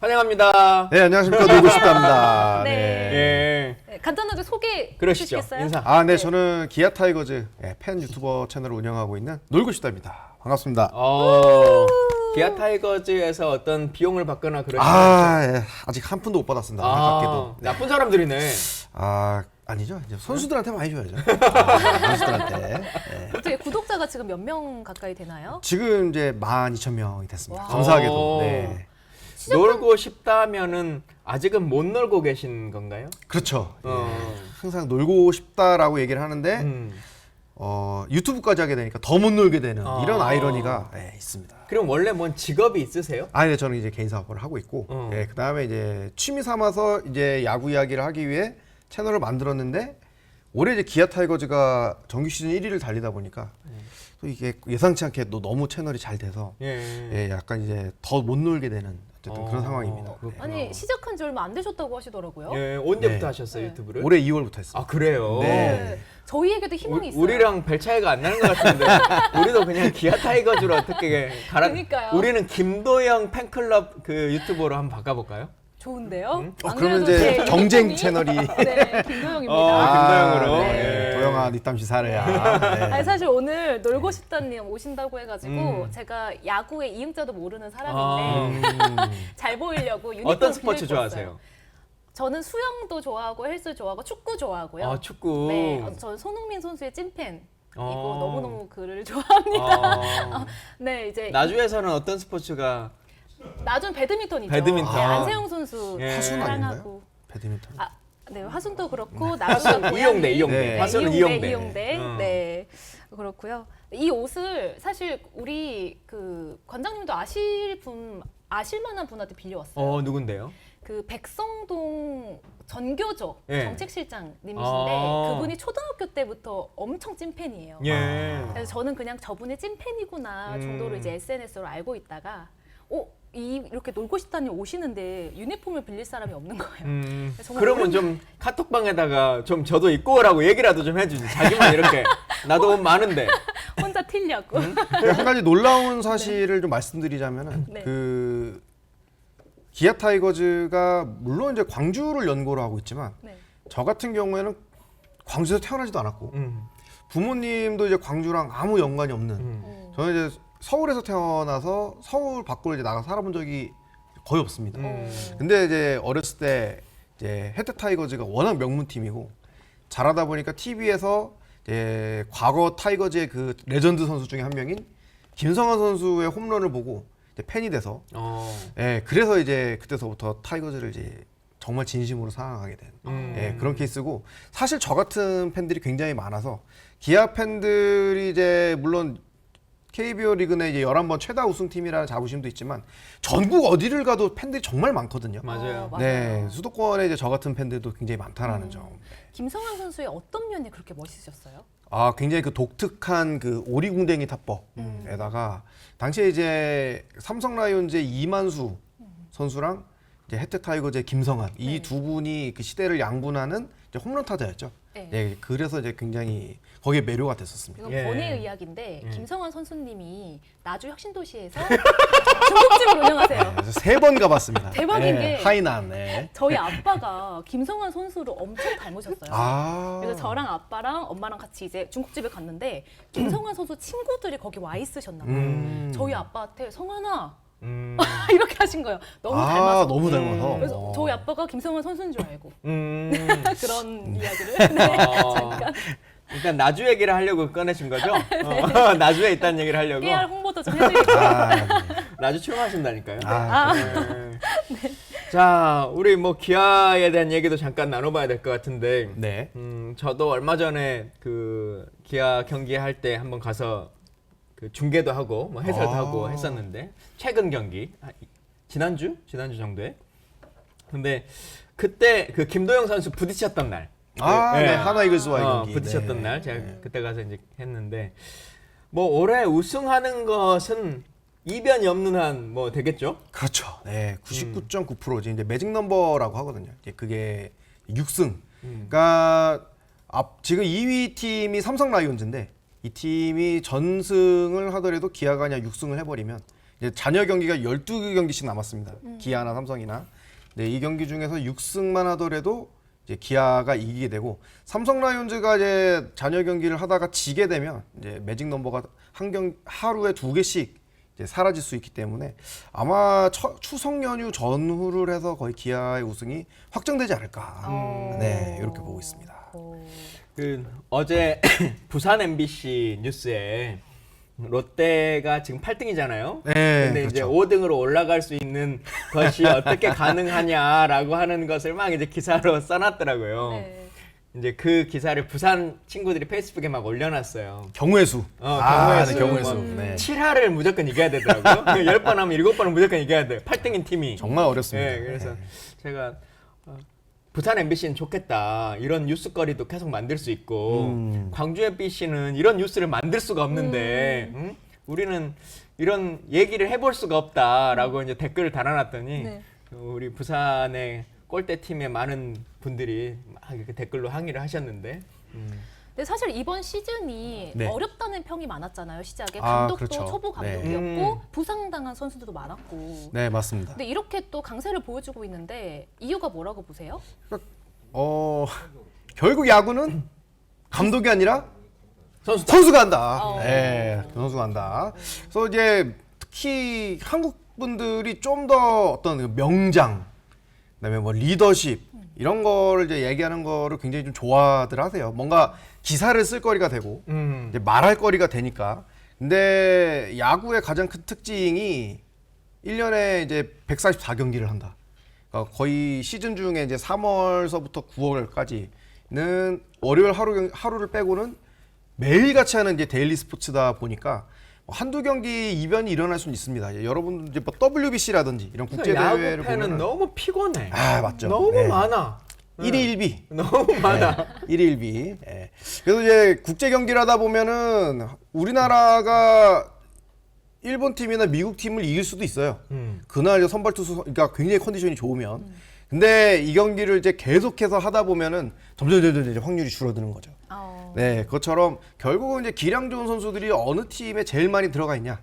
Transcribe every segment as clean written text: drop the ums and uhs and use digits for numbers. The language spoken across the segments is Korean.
환영합니다. 네, 안녕하십니까. 놀고 싶답니다. 네. 예. 네, 간단하게 소개 그러시죠. 해주시겠어요? 인사. 네, 저는 기아 타이거즈 팬 유튜버 채널을 운영하고 있는 놀고 싶답니다. 반갑습니다. 기아 타이거즈에서 어떤 비용을 받거나 그러지 아직 한 푼도 못 받았습니다. 않아요? 안타깝게도. 네. 나쁜 사람들이네. 아니죠. 이제 선수들한테 많이 줘야죠. 선수들한테. 네. 어떻게 구독자가 지금 몇 명 가까이 되나요? 지금 이제 12,000명이 됐습니다. 와. 감사하게도. 오. 네. 놀고 싶다면은 아직은 못 놀고 계신 건가요? 그렇죠. 어. 항상 놀고 싶다라고 얘기를 하는데 유튜브까지 하게 되니까 더 못 놀게 되는 이런 아이러니가 있습니다. 그럼 원래 뭔 직업이 있으세요? 네, 저는 이제 개인 사업을 하고 있고, 네. 그 다음에 이제 취미 삼아서 이제 야구 이야기를 하기 위해 채널을 만들었는데, 올해 이제 기아 타이거즈가 정규 시즌 1위를 달리다 보니까, 또 이게 예상치 않게 또 너무 채널이 잘 돼서, 약간 이제 더 못 놀게 되는 어쨌든 그런 상황입니다. 그렇구나. 아니 시작한 지 얼마 안 되셨다고 하시더라고요. 예, 언제부터 네. 하셨어요, 네. 유튜브를? 올해 2월부터 했어요. 아, 그래요? 네. 저희에게도 희망이 있어요. 우리랑 별 차이가 안 나는 것 같은데 우리도 그냥 기아 타이거즈로 어떻게 그러니까요. 우리는 김도영 팬클럽 그 유튜버로 한번 바꿔볼까요? 좋은데요? 안 그러면 그래도 이제 제 경쟁 이름이- 채널이 네, 김도영입니다. 김도영으로. 네. 도영아, 니땀시 사래야. 네. 아니 사실 오늘 놀고 싶다님 오신다고 해가지고 제가 야구의 이응자도 모르는 사람인데 잘 보이려고 유니폼 어떤 스포츠 빌려 입고 좋아하세요? 왔어요. 저는 수영도 좋아하고 헬스 좋아하고 축구 좋아하고요. 아, 축구. 네, 저는 손흥민 선수의 찐팬이고 어. 너무너무 그를 좋아합니다. 네, 이제 나주에서는 어떤 스포츠가 나중 배드민턴이죠. 배드민턴. 네, 안세영 선수 예. 화순 사랑하고. 아닌가요? 배드민턴. 네, 화순도 그렇고 나주가 화순 이용대, 고양이. 이용대. 네. 화순은 이용대. 이용대. 네, 그렇고요. 이 옷을 사실 우리 그 관장님도 아실 만한 분한테 빌려왔어요. 누군데요? 그 백성동 전교조 예. 정책실장님이신데 아. 그분이 초등학교 때부터 엄청 찐팬이에요. 예. 그래서 저는 그냥 저분의 찐팬이구나 정도로 이제 SNS로 알고 있다가 이렇게 놀고 싶다니 오시는데 유니폼을 빌릴 사람이 없는 거예요. 정말 그러면 오랜만에- 좀 카톡방에다가 좀 저도 입고 오라고 얘기라도 좀 해주지. 자기만 이렇게 나도 옷 많은데. 혼자 튀려고. 한 가지 놀라운 사실을 좀 말씀드리자면은 네. 그 기아 타이거즈가 물론 이제 광주를 연고로 하고 있지만 네. 저 같은 경우에는 광주에서 태어나지도 않았고 음. 부모님도 이제 광주랑 아무 연관이 없는 저는 이제 서울에서 태어나서 서울 밖으로 이제 나가 살아본 적이 거의 없습니다. 근데 이제 어렸을 때 이제 혜태 타이거즈가 워낙 명문팀이고 잘하다 보니까 TV에서 이제 과거 타이거즈의 그 레전드 선수 중에 한 명인 김성환 선수의 홈런을 보고 이제 팬이 돼서 그래서 이제 그때서부터 타이거즈를 이제 정말 진심으로 사랑하게 된 그런 케이스고 사실 저 같은 팬들이 굉장히 많아서 기아 팬들이 이제 물론 KBO 리그 내 이제 11번 최다 우승팀이라는 자부심도 있지만 전국 어디를 가도 팬들이 정말 많거든요. 맞아요. 맞아요. 네, 수도권에 이제 저 같은 팬들도 굉장히 많다라는 점. 김성환 선수의 어떤 면이 그렇게 멋있으셨어요? 굉장히 그 독특한 그 오리궁뎅이 타법에다가 당시에 이제 삼성 라이온즈의 이만수 선수랑 이제 혜태 타이거즈의 김성환 이 두 분이 그 시대를 양분하는 이제 홈런 타자였죠. 네. 네, 그래서 이제 굉장히 거기에 매료가 됐었습니다. 이건 예. 번외의 이야기인데 김성환 선수님이 나주 혁신도시에서 중국집을 운영하세요. 네, 그래서 3번 가봤습니다. 대박인 게 하이난. 네. 저희 아빠가 김성환 선수를 엄청 닮으셨어요. 그래서 저랑 아빠랑 엄마랑 같이 이제 중국집에 갔는데 김성환 선수 친구들이 거기 와 있으셨나 봐요. 저희 아빠한테 성환아 이렇게 하신 거예요. 너무 닮아서. 너무 닮아서. 그래서 저희 아빠가 김성환 선수인 줄 알고 그런 이야기를 잠깐 일단 나주 얘기를 하려고 꺼내신 거죠? 나주에 있다는 얘기를 하려고. 깨알 홍보도 좀 해드릴게요. 네. 나주 출마하신다니까요. 네. 자, 우리 뭐 기아에 대한 얘기도 잠깐 나눠봐야 될 것 같은데. 네. 저도 얼마 전에 그 기아 경기할 때 한번 가서 그 중계도 하고 뭐 해설도 하고 했었는데 최근 경기 지난주 정도에. 근데 그때 그 김도영 선수 부딪혔던 날. 네. 하나 이글스와의 경기. 부딪혔던 네. 날 제가 그때 가서 이제 했는데 뭐 올해 우승하는 것은 이변이 없는 한 뭐 되겠죠? 그렇죠. 네, 99.9% 이제 매직 넘버라고 하거든요. 이제 그게 6승. 그러니까 지금 2위 팀이 삼성 라이온즈인데 이 팀이 전승을 하더라도 기아가 그냥 6승을 해버리면 이제 잔여 경기가 12경기씩 남았습니다. 기아나 삼성이나. 네, 이 경기 중에서 6승만 하더라도 이제 기아가 이기게 되고 삼성 라이온즈가 이제 잔여 경기를 하다가 지게 되면 이제 매직 넘버가 하루에 2개씩 이제 사라질 수 있기 때문에 아마 추석 연휴 전후를 해서 거의 기아의 우승이 확정되지 않을까. 네, 이렇게 보고 있습니다. 그 어제 부산 MBC 뉴스에 롯데가 지금 8등이잖아요. 네, 근데 이제 그렇죠. 5등으로 올라갈 수 있는 것이 어떻게 가능하냐라고 하는 것을 막 이제 기사로 써놨더라고요. 네. 이제 그 기사를 부산 친구들이 페이스북에 막 올려놨어요. 경우의 수. 경우의 수. 네, 경우의 수. 네. 7할을 무조건 이겨야 되더라고요. 10번 하면 7번은 무조건 이겨야 돼요. 8등인 팀이. 정말 어렵습니다. 네, 그래서 네. 제가 부산 MBC는 좋겠다. 이런 뉴스거리도 계속 만들 수 있고 광주 MBC는 이런 뉴스를 만들 수가 없는데 우리는 이런 얘기를 해볼 수가 없다라고 이제 댓글을 달아놨더니 네. 우리 부산의 골대 팀의 많은 분들이 막 이렇게 댓글로 항의를 하셨는데 근데 사실 이번 시즌이 네. 어렵다는 평이 많았잖아요. 시작에 아, 감독도 그렇죠. 초보 네. 감독이었고 부상당한 선수들도 많았고. 네, 맞습니다. 근데 이렇게 또 강세를 보여주고 있는데 이유가 뭐라고 보세요? 결국 야구는 감독이 아니라 선수다. 선수가 한다. 어. 네, 선수가 한다. 그래서 이제 특히 한국 분들이 좀 더 어떤 그 명장, 그다음에 뭐 리더십 이런 거를 이제 얘기하는 거를 굉장히 좀 좋아들 하세요. 뭔가 기사를 쓸 거리가 되고 이제 말할 거리가 되니까. 근데 야구의 가장 큰 특징이 1년에 이제 144경기를 한다. 그러니까 거의 시즌 중에 이제 3월서부터 9월까지는 월요일 하루를 빼고는 매일같이 하는 이제 데일리 스포츠다 보니까 한두 경기 이변이 일어날 수는 있습니다. 이제 여러분 이제 뭐 WBC라든지 이런 국제 대회를 야구 팬은 보면 너무 피곤해. 아, 맞죠. 너무 네. 많아. 1위 1비. 너무 많아. 1위 1비. 예. 그래서 이제 국제 경기를 하다 보면은 우리나라가 일본 팀이나 미국 팀을 이길 수도 있어요. 그날 이제 선발 투수 그러니까 굉장히 컨디션이 좋으면. 근데 이 경기를 이제 계속해서 하다 보면은 점점 이제 확률이 줄어드는 거죠. 네, 그것처럼 결국은 이제 기량 좋은 선수들이 어느 팀에 제일 많이 들어가 있냐.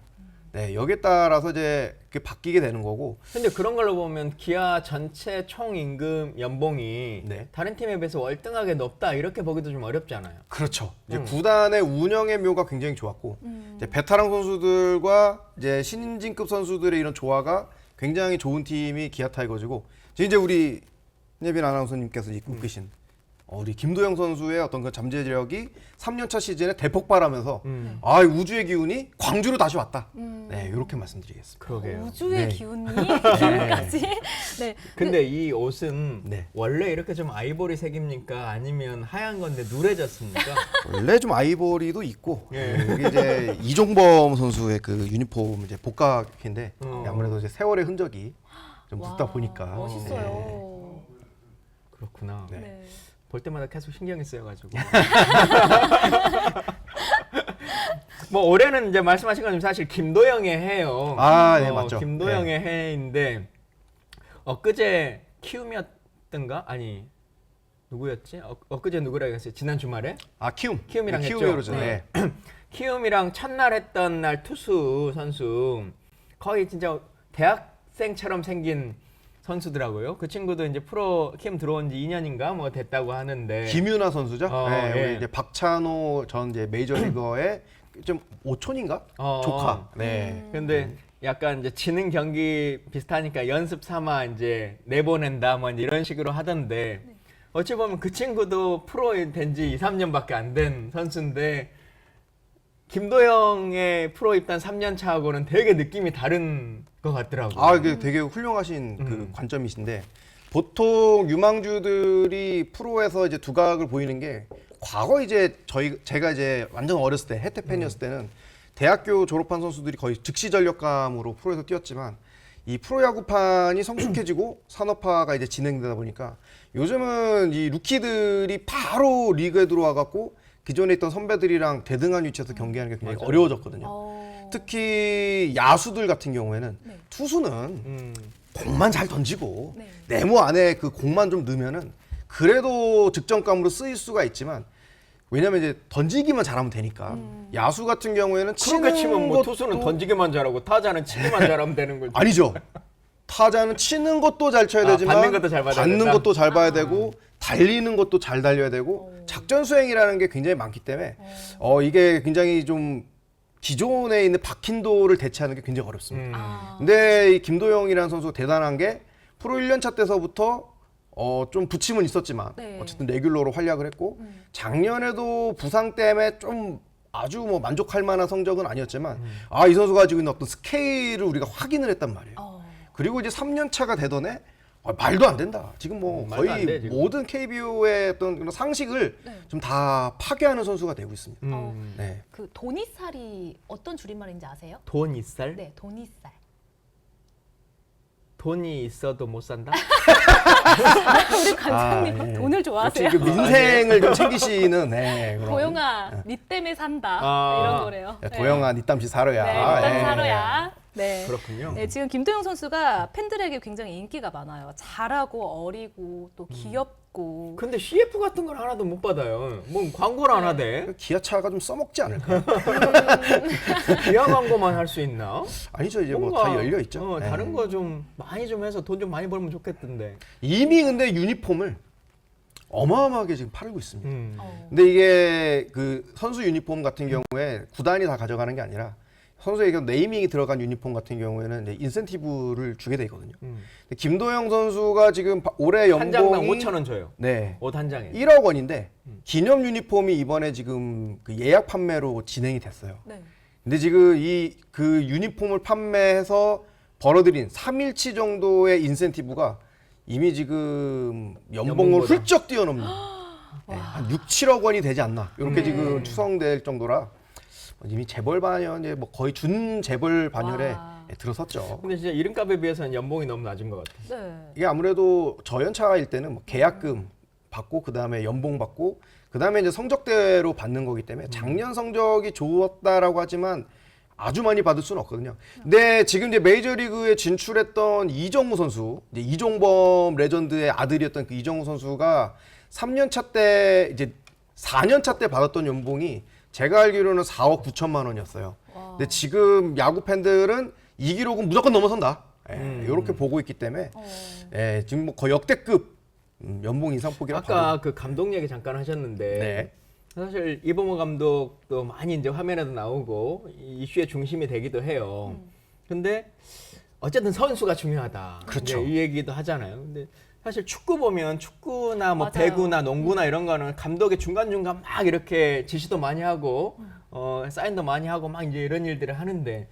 네, 여기에 따라서 이제 그게 바뀌게 되는 거고. 근데 그런 걸로 보면 기아 전체 총 임금 연봉이 네. 다른 팀에 비해서 월등하게 높다 이렇게 보기도 좀 어렵잖아요. 그렇죠. 이제 구단의 운영의 묘가 굉장히 좋았고, 이제 베테랑 선수들과 이제 신인진급 선수들의 이런 조화가 굉장히 좋은 팀이 기아 타이거즈고, 이제 우리 예빈 아나운서님께서 입고 계신 우리 김도영 선수의 어떤 그 잠재력이 3년차 시즌에 대폭발하면서 우주의 기운이 광주로 다시 왔다. 네, 이렇게 말씀드리겠습니다. 그러게요. 우주의 네. 기운이 기운까지. 네. 근데 이 옷은 네. 원래 이렇게 좀 아이보리 색입니까? 아니면 하얀 건데 누래졌습니까? 원래 좀 아이보리도 있고 예. 여기 이제 이종범 선수의 그 유니폼 이제 복각인데 아무래도 이제 세월의 흔적이 좀 묻다 와, 보니까 멋있어요. 그렇구나. 네. 네. 볼 때마다 계속 신경이 쓰여가지고. 뭐 올해는 이제 말씀하신 것처럼 사실 김도영의 해요. 네, 맞죠. 김도영의 해인데 엊그제 키움이었던가? 아니 누구였지? 엊그제 누구라고 했어요? 지난 주말에? 키움이랑 했죠. 키움이로죠. 네. 키움이랑 첫날 했던 날 투수 선수 거의 진짜 대학생처럼 생긴 선수더라고요. 그 친구도 이제 프로 키움 들어온 지 2년인가 뭐 됐다고 하는데. 김윤아 선수죠. 네, 예. 우리 이제 박찬호 전 이제 메이저리거의 좀 오촌인가? 조카. 네. 근데 약간 이제 지는 경기 비슷하니까 연습 삼아 이제 내보낸다 뭐 이런 식으로 하던데 어찌 보면 그 친구도 프로 된 지 2, 3년밖에 안 된 선수인데 김도영의 프로 입단 3년 차하고는 되게 느낌이 다른 것 같더라고요. 이게 되게 훌륭하신 그 관점이신데 보통 유망주들이 프로에서 이제 두각을 보이는 게 과거 이제 제가 이제 완전 어렸을 때 혜태 팬이었을 때는 대학교 졸업한 선수들이 거의 즉시 전력감으로 프로에서 뛰었지만 이 프로야구판이 성숙해지고 산업화가 이제 진행되다 보니까 요즘은 이 루키들이 바로 리그에 들어와 갖고 기존에 있던 선배들이랑 대등한 위치에서 경기하는 게 굉장히 어려워졌거든요. 특히 야수들 같은 경우에는 투수는 공만 잘 던지고 네. 네모 안에 그 공만 좀 넣으면은 그래도 득점감으로 쓰일 수가 있지만 왜냐면 이제 던지기만 잘하면 되니까. 야수 같은 경우에는 그렇게 치면 뭐 것도- 투수는 던지기만 잘하고 타자는 치기만 잘하면 되는 거지. 아니죠. 타자는 치는 것도 잘 쳐야 아, 되지만 받는 것도 잘 받아야 받는 된다? 것도 잘 봐야 되고 달리는 것도 잘 달려야 되고 작전 수행이라는 게 굉장히 많기 때문에 이게 굉장히 좀 기존에 있는 박힌도를 대체하는 게 굉장히 어렵습니다. 아. 근데 이 김도영이라는 선수가 대단한 게 프로 1년차 때서부터 좀 부침은 있었지만 네. 어쨌든 레귤러로 활약을 했고 작년에도 부상 때문에 좀 아주 뭐 만족할 만한 성적은 아니었지만 이 선수가 가지고 있는 어떤 스케일을 우리가 확인을 했단 말이에요. 그리고 이제 3년 차가 되던 해 말도 안 된다. 지금 뭐 말도 안 거의 돼, 지금. 모든 KBO의 어떤 그런 상식을 네. 좀 다 파괴하는 선수가 되고 있습니다. 네. 그 돈이살이 어떤 줄임말인지 아세요? 돈 있살? 네, 돈이살. 돈이 있어도 못 산다? 우리 관장님 예. 돈을 좋아하세요? 그 민생을 좀 챙기시는 그런. 도영아, 니 때문에 산다. 아. 이런 거래요. 야, 도영아, 니 땀시 살아야. 네, 일단 예. 사러야. 네. 그렇군요. 네, 지금 김도영 선수가 팬들에게 굉장히 인기가 많아요. 잘하고 어리고 또 귀엽고. 근데 CF 같은 건 하나도 못 받아요. 뭐 광고를 안 하대. 기아차가 좀 써먹지 않을까요? 기아 광고만 할 수 있나? 아니죠, 이제 뭐 다 열려 있죠. 네. 다른 거 좀 많이 좀 해서 돈 좀 많이 벌면 좋겠던데. 이미 근데 유니폼을 어마어마하게 지금 팔고 있습니다. 음. 근데 이게 그 선수 유니폼 같은 경우에 구단이 다 가져가는 게 아니라 선수에게 네이밍이 들어간 유니폼 같은 경우에는 이제 인센티브를 주게 되거든요. 근데 김도영 선수가 지금 올해 한 장당 연봉이 5천 원 줘요. 네. 옷 한 장에. 1억 원인데 기념 유니폼이 이번에 지금 그 예약 판매로 진행이 됐어요. 네. 근데 지금 이 그 유니폼을 판매해서 벌어들인 3일치 정도의 인센티브가 이미 지금 연봉을 연봉보다. 훌쩍 뛰어넘는 한 6, 7억 원이 되지 않나 이렇게 지금 추정될 정도라 이미 재벌 반열 이제 뭐 거의 준 재벌 반열에 와. 들어섰죠. 근데 진짜 이름값에 비해서는 연봉이 너무 낮은 것 같아. 네. 이게 아무래도 저연차일 때는 뭐 계약금 받고 그 다음에 연봉 받고 그 다음에 이제 성적대로 받는 거기 때문에 작년 성적이 좋았다라고 하지만 아주 많이 받을 수는 없거든요. 근데 지금 이제 메이저리그에 진출했던 이정우 선수, 이제 이종범 레전드의 아들이었던 그 이정우 선수가 3년차 때 이제 4년차 때 받았던 연봉이 제가 알기로는 4억 9천만 원이었어요. 근데 지금 야구 팬들은 이 기록은 무조건 넘어선다. 이렇게 보고 있기 때문에 지금 뭐 거의 역대급 연봉 인상폭이라고 아까 그 감독 얘기 잠깐 하셨는데 네. 사실 이범호 감독도 많이 이제 화면에도 나오고 이슈의 중심이 되기도 해요. 근데 어쨌든 선수가 중요하다. 그렇죠. 이제 이 얘기도 하잖아요. 근데 사실 축구 보면 축구나 뭐 맞아요. 배구나 농구나 이런 거는 감독이 중간중간 막 이렇게 지시도 많이 하고 사인도 많이 하고 막 이제 이런 일들을 하는데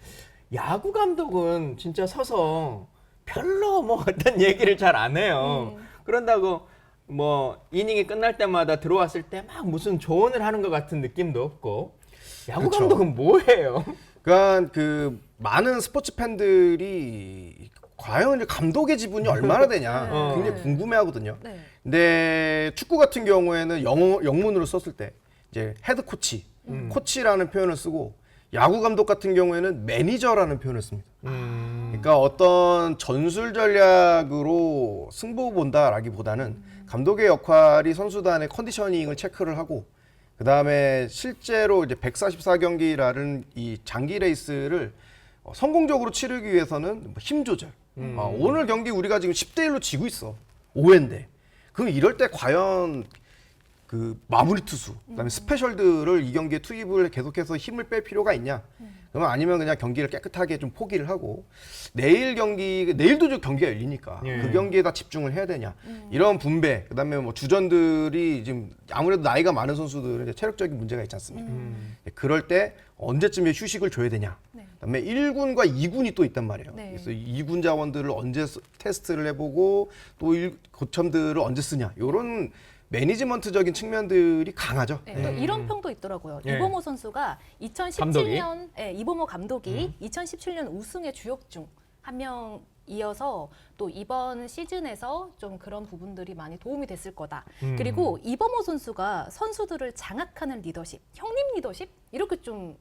야구 감독은 진짜 서서 별로 뭐 어떤 얘기를 잘 안 해요. 그런다고 뭐 이닝이 끝날 때마다 들어왔을 때 막 무슨 조언을 하는 것 같은 느낌도 없고 야구 그렇죠. 감독은 뭐예요? 그러니까 그 많은 스포츠 팬들이 과연 이제 감독의 지분이 얼마나 되냐 굉장히 궁금해하거든요. 네. 근데 축구 같은 경우에는 영문으로 썼을 때 이제 헤드 코치, 코치라는 표현을 쓰고 야구 감독 같은 경우에는 매니저라는 표현을 씁니다. 그러니까 어떤 전술 전략으로 승부 본다라기보다는 감독의 역할이 선수단의 컨디셔닝을 체크를 하고 그 다음에 실제로 이제 144경기라는 이 장기 레이스를 성공적으로 치르기 위해서는 힘 조절. 오늘 경기 우리가 지금 10대1로 지고 있어. 5회인데. 그럼 이럴 때 과연 그 마무리 투수, 그다음에 스페셜들을 이 경기에 투입을 계속해서 힘을 뺄 필요가 있냐? 그러면 아니면 그냥 경기를 깨끗하게 좀 포기를 하고 내일도 좀 경기가 열리니까 예. 그 경기에다 집중을 해야 되냐? 이런 분배, 그다음에 뭐 주전들이 지금 아무래도 나이가 많은 선수들은 이제 체력적인 문제가 있지 않습니까? 그럴 때 언제쯤에 휴식을 줘야 되냐? 그다음에 1군과 2군이 또 있단 말이에요. 네. 그래서 2군 자원들을 언제 테스트를 해보고 또 고참들을 언제 쓰냐? 이런 매니지먼트적인 측면들이 강하죠. 네, 또 이런 평도 있더라고요. 예. 이범호 선수가 2017년 이범호 감독이 2017년 우승의 주역 중 한 명이어서 또 이번 시즌에서 좀 그런 부분들이 많이 도움이 됐을 거다. 그리고 이범호 선수가 선수들을 장악하는 리더십, 형님 리더십 이렇게 좀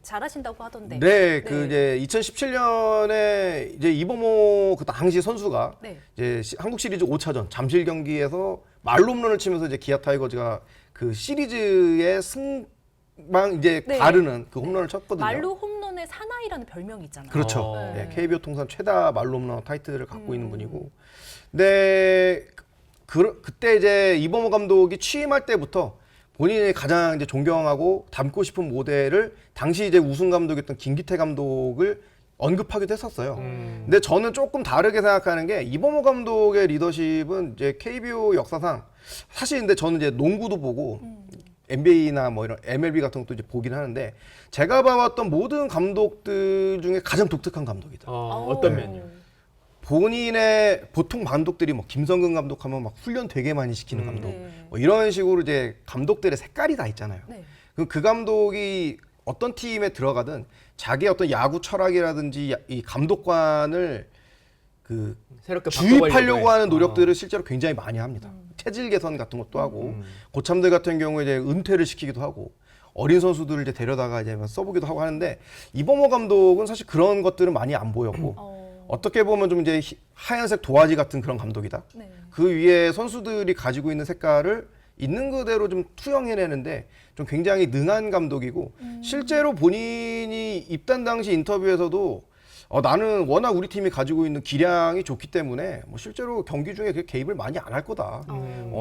잘하신다고 하던데. 네, 그 이제 2017년에 이제 이범호 그 당시 선수가 네. 이제 한국 시리즈 5차전 잠실 경기에서 말로 홈런을 치면서 이제 기아 타이거즈가 그 시리즈의 승방 이제 네. 가르는 그 홈런을 쳤거든요. 말로 홈런의 사나이라는 별명이 있잖아요. 그렇죠. 네. KBO 통산 최다 말로 홈런 타이틀을 갖고 있는 분이고. 근데 그때 이제 이범호 감독이 취임할 때부터 본인이 가장 이제 존경하고 닮고 싶은 모델을 당시 이제 우승 감독이었던 김기태 감독을 언급하기도 했었어요. 근데 저는 조금 다르게 생각하는 게 이범호 감독의 리더십은 이제 KBO 역사상 사실 근데 저는 이제 농구도 보고 NBA나 뭐 이런 MLB 같은 것도 이제 보긴 하는데 제가 봐왔던 모든 감독들 중에 가장 독특한 감독이다. 어떤 네. 면요? 본인의 보통 감독들이 뭐 김성근 감독하면 막 훈련 되게 많이 시키는 감독 네. 뭐 이런 식으로 이제 감독들의 색깔이 다 있잖아요. 네. 그럼 그 감독이 어떤 팀에 들어가든 자기 어떤 야구 철학이라든지 이 감독관을 그 새롭게 주입하려고 하는 노력들을 어. 실제로 굉장히 많이 합니다. 체질 개선 같은 것도 하고 고참들 같은 경우에 이제 은퇴를 시키기도 하고 어린 선수들을 이제 데려다가 이제 써보기도 하고 하는데 이범호 감독은 사실 그런 것들은 많이 안 보였고 어떻게 보면 좀 이제 하얀색 도화지 같은 그런 감독이다. 네. 그 위에 선수들이 가지고 있는 색깔을 있는 그대로 좀 투영해내는데 좀 굉장히 능한 감독이고 실제로 본인이 입단 당시 인터뷰에서도 나는 워낙 우리 팀이 가지고 있는 기량이 좋기 때문에 뭐 실제로 경기 중에 그 개입을 많이 안 할 거다.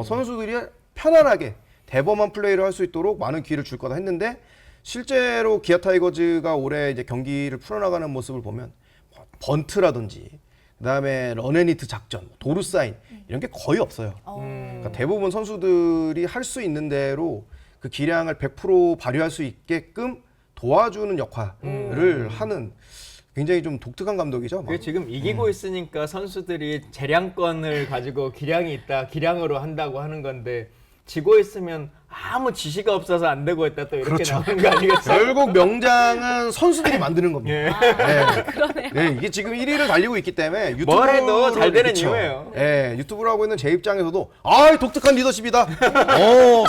선수들이 편안하게 대범한 플레이를 할 수 있도록 많은 기회를 줄 거다 했는데 실제로 기아 타이거즈가 올해 이제 경기를 풀어나가는 모습을 보면 번트라든지 그다음에 런앤히트 작전, 도루 사인 이런 게 거의 없어요. 그러니까 대부분 선수들이 할 수 있는 대로 그 기량을 100% 발휘할 수 있게끔 도와주는 역할을 하는 굉장히 좀 독특한 감독이죠. 그게 지금 이기고 있으니까 선수들이 재량권을 가지고 기량이 있다, 기량으로 한다고 하는 건데 지고 있으면 아무 지시가 없어서 안 되고 있다 또 이렇게 그렇죠. 나오는 거 아니겠어요? 결국 명장은 선수들이 만드는 겁니다. 예. 네, 이게 지금 1위를 달리고 있기 때문에 유튜브로 뭘 해도 잘 되는 그쵸. 이유예요. 예, 유튜브를 하고 있는 제 입장에서도 독특한 리더십이다.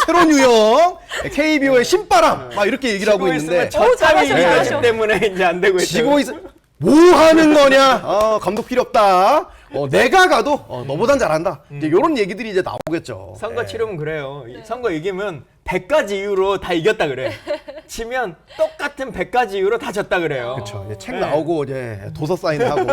새로운 유형, KBO의 신바람 막 이렇게 얘기를 하고 지고 있는데 있으면 첫 잘하셔, 타이 리더십 잘하셔. 때문에 이제 안 되고 있다. 지고 있어. 뭐 하는 거냐? 감독 필요 없다. 내가 가도 너보단 잘한다. 이제 이런 얘기들이 이제 나오겠죠. 선거 예. 치르면 그래요. 선거 이기면 100가지 이유로 다 이겼다 그래. 지면 똑같은 100가지 이유로 다 졌다 그래요. 그렇죠. 이제 책 네. 나오고 이제 도서 사인하고.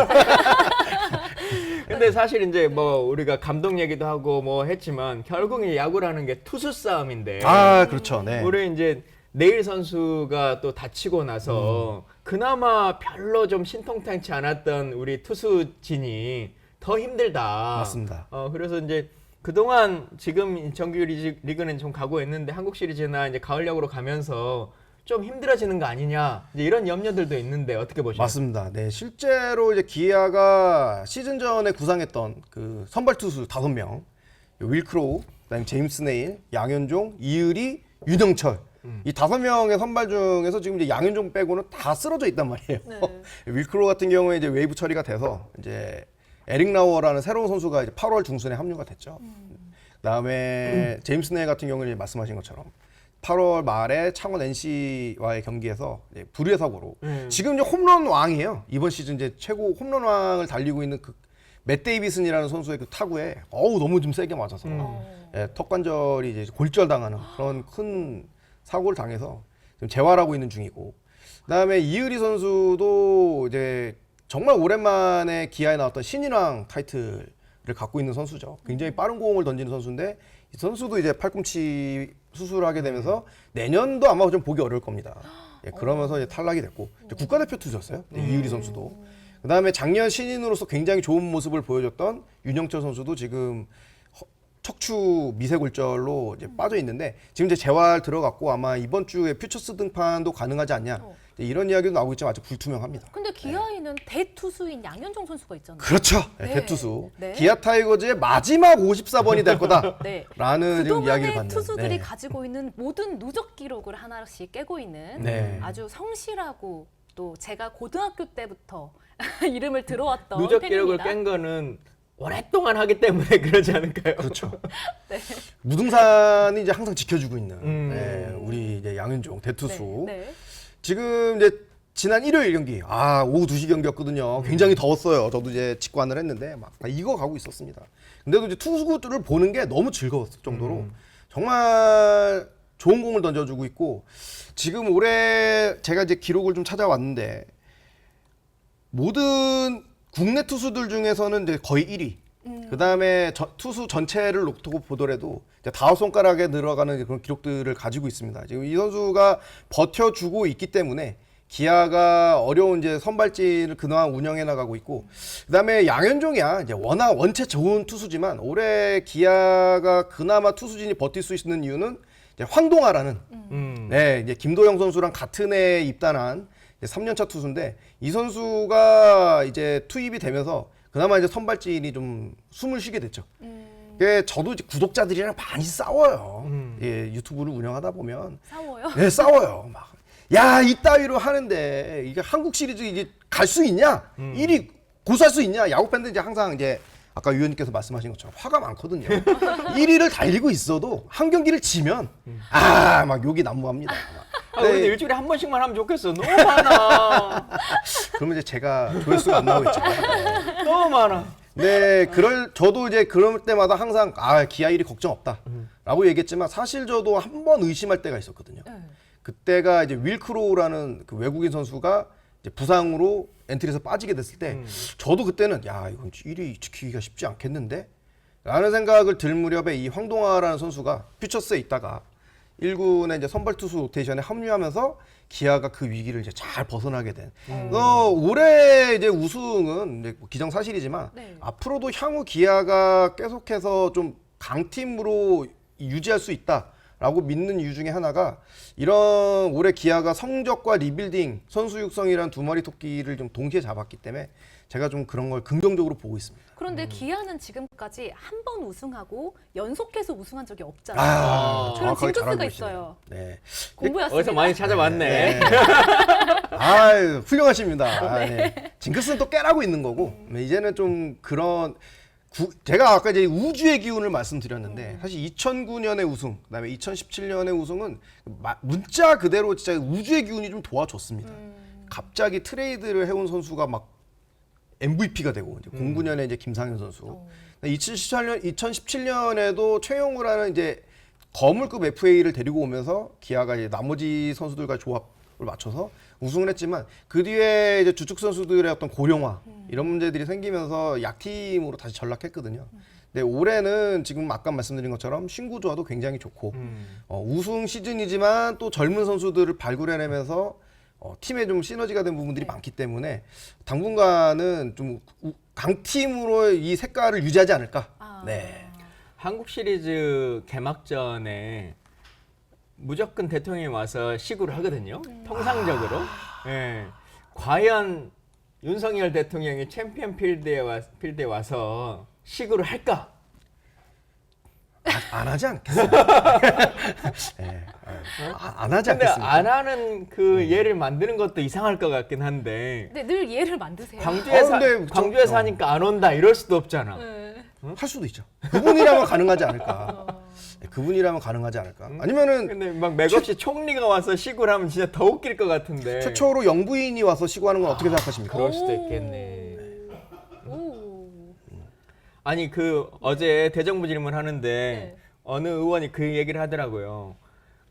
근데 사실 이제 뭐 우리가 감독 얘기도 하고 뭐 했지만 결국에 야구라는 게 투수 싸움인데. 그렇죠. 네. 우리 이제 내일 선수가 또 다치고 나서 그나마 별로 좀 신통탄치 않았던 우리 투수진이 더 힘들다. 맞습니다. 그래서 이제 그동안 지금 정규 리그는 좀 가고 있는데 한국 시리즈나 이제 가을 야구로 가면서 좀 힘들어지는 거 아니냐 이제 이런 염려들도 있는데 어떻게 보시나요? 맞습니다. 네, 실제로 이제 기아가 시즌 전에 구상했던 그 선발 투수 5명, 윌크로우, 그다음에 제임스 네일, 양현종, 이의리, 윤영철 이 5명의 선발 중에서 지금 이제 양현종 빼고는 다 쓰러져 있단 말이에요. 네. 윌크로우 같은 경우에 이제 웨이브 처리가 돼서 이제 에릭 라워라는 새로운 선수가 이제 8월 중순에 합류가 됐죠. 그다음에 제임스 네일 같은 경우는 이제 말씀하신 것처럼 8월 말에 창원 NC와의 경기에서 불의의 사고로 지금 이제 홈런 왕이에요. 이번 시즌 이제 최고 홈런 왕을 달리고 있는 그 맷 데이비슨이라는 선수의 그 타구에 너무 좀 세게 맞아서 턱관절이 이제 골절당하는 그런 큰 사고를 당해서 지금 재활하고 있는 중이고, 그다음에 이의리 선수도 이제 정말 오랜만에 기아에 나왔던 신인왕 타이틀을 갖고 있는 선수죠. 굉장히 빠른 공을 던지는 선수인데 이 선수도 이제 팔꿈치 수술을 하게 되면서 내년도 아마 좀 보기 어려울 겁니다. 그러면서 이제 탈락이 됐고 이제 국가대표 투수였어요. 이의리 선수도. 그다음에 작년 신인으로서 굉장히 좋은 모습을 보여줬던 윤영철 선수도 지금 척추 미세골절로 이제 빠져 있는데 지금 이제 재활 들어갔고 아마 이번 주에 퓨처스 등판도 가능하지 않냐 이런 이야기도 나오고 있지만 아직 불투명합니다. 근데 기아에는 대투수인 양현종 선수가 있잖아요. 그렇죠. 네. 대투수. 네. 기아 타이거즈의 마지막 54번이 될 거다라는 네. 지금 이야기를 그동안의 받는. 투수들이 네. 가지고 있는 모든 누적 기록을 하나씩 깨고 있는 네. 아주 성실하고 또 제가 고등학교 때부터 이름을 들어왔던 누적 기록을 팬입니다. 깬 거는 오랫동안 하기 때문에 그러지 않을까요? 그렇죠. 네. 무등산이 이제 항상 지켜주고 있는 음. 우리 이제 양현종 대투수. 네. 네. 지금 이제 지난 일요일 경기, 오후 2시 경기였거든요. 굉장히 더웠어요. 저도 이제 직관을 했는데 막 익어가고 있었습니다. 근데도 이제 투수들을 보는 게 너무 즐거웠을 정도로 정말 좋은 공을 던져주고 있고, 지금 올해 제가 이제 기록을 좀 찾아왔는데 모든 국내 투수들 중에서는 이제 거의 1위. 그 다음에 투수 전체를 놓고 보더라도 이제 5손가락에 들어가는 그런 기록들을 가지고 있습니다. 지금 이 선수가 버텨주고 있기 때문에 기아가 어려운 이제 선발진을 그동안 운영해 나가고 있고, 그 다음에 양현종이야 이제 워낙 원체 좋은 투수지만 올해 기아가 그나마 투수진이 버틸 수 있는 이유는 이제 황동아라는 네, 이제 김도영 선수랑 같은 해에 입단한 3년차 투수인데, 이 선수가 이제 투입이 되면서 그나마 이제 선발진이 좀 숨을 쉬게 됐죠. 저도 이제 구독자들이랑 많이 싸워요. 예, 유튜브를 운영하다 보면 싸워요? 네, 싸워요. 막 야, 이따위로 하는데 이게 한국 시리즈 이게 갈 수 있냐? 1위 고수할 수 있냐? 야구 팬들 이제 항상 이제 아까 위원님께서 말씀하신 것처럼 화가 많거든요. 1위를 달리고 있어도 한 경기를 지면 막 욕이 난무합니다. 우리도 일주일에 한 번씩만 하면 좋겠어. 너무 많아. 그러면 이제 제가 조회수가 안 나오겠죠. 네. 너무 많아. 네, 저도 이제 그럴 때마다 항상 기아 1위 걱정 없다라고 얘기했지만, 사실 저도 한 번 의심할 때가 있었거든요. 그때가 이제 윌크로우라는 그 외국인 선수가 이제 부상으로 엔트리에서 빠지게 됐을 때 저도 그때는 이건 1위 지키기가 쉽지 않겠는데? 라는 생각을 들 무렵에 이 황동아라는 선수가 퓨처스에 있다가 1군의 이제 선발 투수 로테이션에 합류하면서 기아가 그 위기를 이제 잘 벗어나게 된. 올해 이제 우승은 이제 기정사실이지만 네. 앞으로도 향후 기아가 계속해서 좀 강팀으로 유지할 수 있다라고 믿는 이유 중에 하나가, 이런 올해 기아가 성적과 리빌딩, 선수 육성이란 두 마리 토끼를 좀 동시에 잡았기 때문에 제가 좀 그런 걸 긍정적으로 보고 있습니다. 그런데 기아는 지금까지 한 번 우승하고 연속해서 우승한 적이 없잖아요. 그런 정확하게 잘 징크스가 알고 있어요. 계시네요. 네. 공부였습니다. 어디서 많이 찾아봤네. 훌륭하십니다. 네. 징크스는 또 깨라고 있는 거고, 이제는 좀 그런 제가 아까 이제 우주의 기운을 말씀드렸는데, 사실 2009년의 우승, 그다음에 2017년의 우승은 문자 그대로 진짜 우주의 기운이 좀 도와줬습니다. 갑자기 트레이드를 해온 선수가 막 MVP가 되고, 이제 09년에 이제 김상현 선수, 2017년에도 최용우라는 이제 거물급 FA를 데리고 오면서 기아가 이제 나머지 선수들과 조합을 맞춰서 우승을 했지만, 그 뒤에 이제 주축 선수들의 어떤 고령화 이런 문제들이 생기면서 약팀으로 다시 전락했거든요. 근데 올해는 지금 아까 말씀드린 것처럼 신구조화도 굉장히 좋고, 우승 시즌이지만 또 젊은 선수들을 발굴해내면서 팀에 좀 시너지가 된 부분들이 많기 때문에 당분간은 좀 강팀으로 이 색깔을 유지하지 않을까. 네. 한국 시리즈 개막전에 무조건 대통령이 와서 시구를 하거든요. 통상적으로. 예. 과연 윤석열 대통령이 챔피언 필드에 와서 시구를 할까? 안 하지 않겠어요. 네. 안 하지 근데 않겠습니까? 안 하는 그 예를 만드는 것도 이상할 것 같긴 한데, 근데 늘 이해를 만드세요. 근데 광주에서 하니까 안 온다 이럴 수도 없잖아. 할 수도 있죠. 그분이라면 가능하지 않을까. 네, 그분이라면 가능하지 않을까. 아니면은 근데 막 맥없이 총리가 와서 시구를 하면 진짜 더 웃길 것 같은데. 최초로 영부인이 와서 시구하는 건 어떻게 생각하십니까? 그럴 수도 있겠네. 오. 아니 어제 대정부 질문 하는데 네. 어느 의원이 그 얘기를 하더라고요.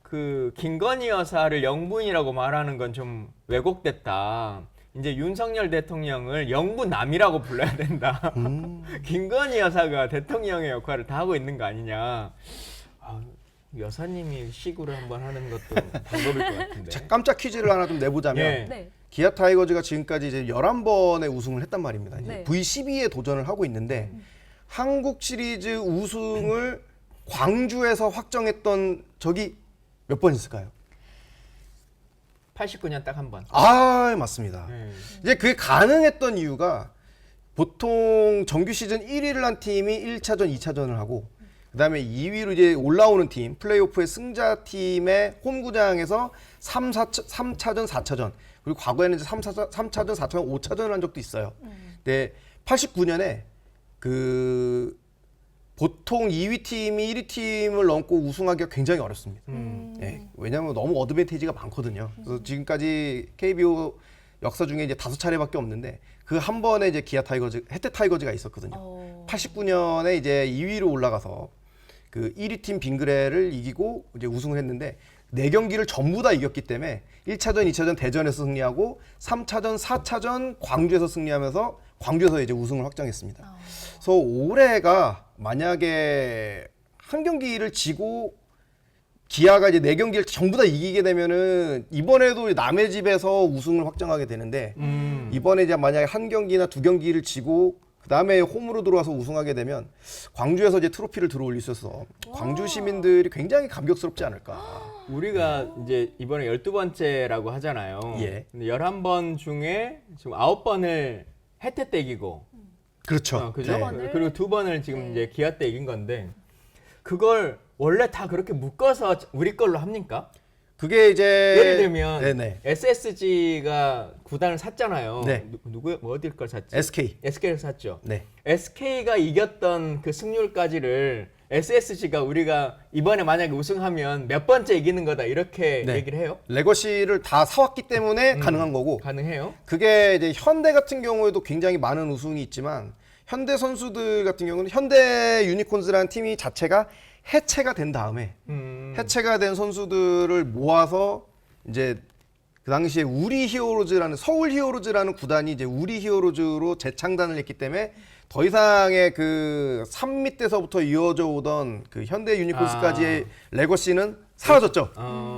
그 김건희 여사를 영부인이라고 말하는 건 좀 왜곡됐다. 이제 윤석열 대통령을 영부남이라고 불러야 된다. 김건희 여사가 대통령의 역할을 다 하고 있는 거 아니냐. 여사님이 시구를 한번 하는 것도 방법일 것 같은데. 자, 깜짝 퀴즈를 하나 좀 내보자면, 예. 네. 기아 타이거즈가 지금까지 이제 11번의 우승을 했단 말입니다. 이제 네. V12에 도전을 하고 있는데, 한국 시리즈 우승을 광주에서 확정했던 적이 몇 번 있을까요? 89년 딱 한 번. 맞습니다. 예. 이제 그게 가능했던 이유가, 보통 정규 시즌 1위를 한 팀이 1차전, 2차전을 하고, 그다음에 2위로 이제 올라오는 팀, 플레이오프의 승자 팀의 홈구장에서 3차전, 4차전, 그리고 과거에는 이제 3차전, 4차전, 5차전을 한 적도 있어요. 근데 89년에 보통 2위 팀이 1위 팀을 넘고 우승하기가 굉장히 어렵습니다. 예, 왜냐하면 너무 어드밴티지가 많거든요. 그래서 지금까지 KBO 역사 중에 이제 5차례밖에 없는데 그 한 번에 이제 기아 타이거즈, 혜태 타이거즈가 있었거든요. 89년에 이제 2위로 올라가서 그 1위 팀 빙그레를 이기고 이제 우승을 했는데 4경기를 전부 다 이겼기 때문에 1차전, 2차전 대전에서 승리하고 3차전, 4차전 광주에서 승리하면서 광주에서 이제 우승을 확정했습니다. 그래서 올해가 만약에 한 경기를 지고 기아가 이제 4경기를 전부 다 이기게 되면은 이번에도 남의 집에서 우승을 확정하게 되는데 이번에 이제 만약에 한 경기나 2경기를 지고 그다음에 홈으로 들어와서 우승하게 되면 광주에서 이제 트로피를 들어올릴 수 있어서 광주 시민들이 굉장히 감격스럽지 않을까. 우리가 이제 이번에 12번째라고 하잖아요. 예. 근데 11번 중에 지금 9번을 혜태 때 이기고 그렇죠. 그죠? 네. 그리고 2번을 지금 이제 기아 때 이긴 건데 그걸 원래 다 그렇게 묶어서 우리 걸로 합니까? 그게 이제 예를 들면 네네. SSG가 구단을 샀잖아요. 네. 누구 어딜 걸 샀지? SK를 샀죠. 네. SK가 이겼던 그 승률까지를 SSG가 우리가 이번에 만약에 우승하면 몇 번째 이기는 거다 이렇게 네. 얘기를 해요? 레거시를 다 사왔기 때문에 가능한 거고 가능해요? 그게 이제 현대 같은 경우에도 굉장히 많은 우승이 있지만 현대 선수들 같은 경우는 현대 유니콘즈라는 팀이 자체가 해체가 된 다음에 해체가 된 선수들을 모아서 이제 그 당시에 우리 히어로즈라는 서울 히어로즈라는 구단이 이제 우리 히어로즈로 재창단을 했기 때문에 더 이상의 그 산 밑에서부터 이어져 오던 그 현대 유니콘스까지의 레거시는 사라졌죠.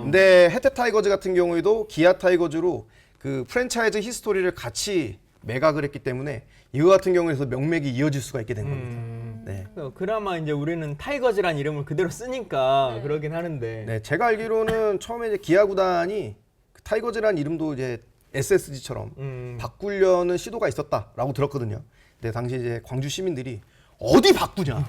근데 혜태 타이거즈 같은 경우에도 기아 타이거즈로 그 프랜차이즈 히스토리를 같이 매각을 했기 때문에 이거 같은 경우에서 명맥이 이어질 수가 있게 된 겁니다. 네. 그나마 이제 우리는 타이거즈란 이름을 그대로 쓰니까 그러긴 하는데. 네, 제가 알기로는 처음에 이제 기아 구단이 그 타이거즈라는 이름도 이제 SSG처럼 바꾸려는 시도가 있었다라고 들었거든요. 근데 당시 이제 광주 시민들이 어디 바꾸냐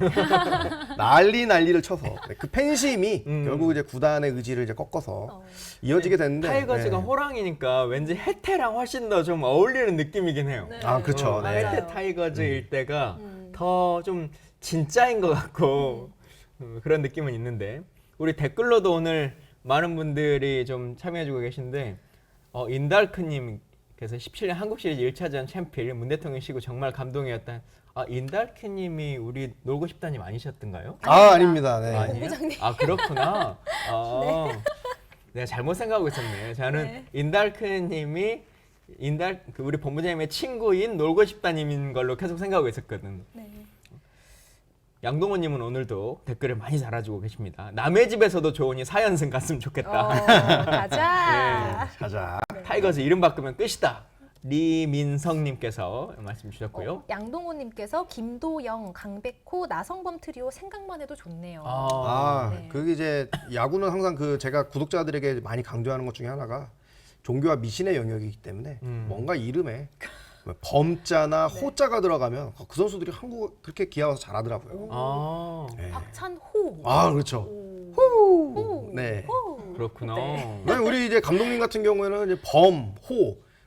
난리를 쳐서 그 팬심이 결국 이제 구단의 의지를 이제 꺾어서 이어지게 됐는데 타이거즈가 네. 호랑이니까 왠지 혜태랑 훨씬 더 좀 어울리는 느낌이긴 해요. 네. 아 그렇죠. 네. 혜태 타이거즈일 때가 더 좀 진짜인 것 같고 그런 느낌은 있는데 우리 댓글로도 오늘 많은 분들이 좀 참여해주고 계신데 인달크님께서 17년 한국 시리즈 1차전 챔피언 문 대통령 시구 정말 감동이었다. 아 인달크님이 우리 놀고 싶다님 아니셨던가요? 아닙니다. 네. 아니에요? 아 그렇구나. 내가 잘못 생각하고 있었네. 저는 인달크님이 그 우리 본부장님의 친구인 놀고 싶다님인 걸로 계속 생각하고 있었거든. 네. 양동원님은 오늘도 댓글을 많이 달아주고 계십니다. 남의 집에서도 좋으니 4연승 갔으면 좋겠다. 가자. 가자. 타이거즈 이름 바꾸면 끝이다. 리민성님께서 말씀 주셨고요. 양동호님께서 김도영, 강백호, 나성범 트리오 생각만 해도 좋네요. 네. 그게 이제 야구는 항상 그 제가 구독자들에게 많이 강조하는 것 중에 하나가 종교와 미신의 영역이기 때문에 뭔가 이름에 범자나 호자가 들어가면 그 선수들이 한국 그렇게 기아 와서 잘하더라고요. 네. 박찬호. 그렇죠. 네. 그렇구나. 우리 이제 감독님 같은 경우에는 이제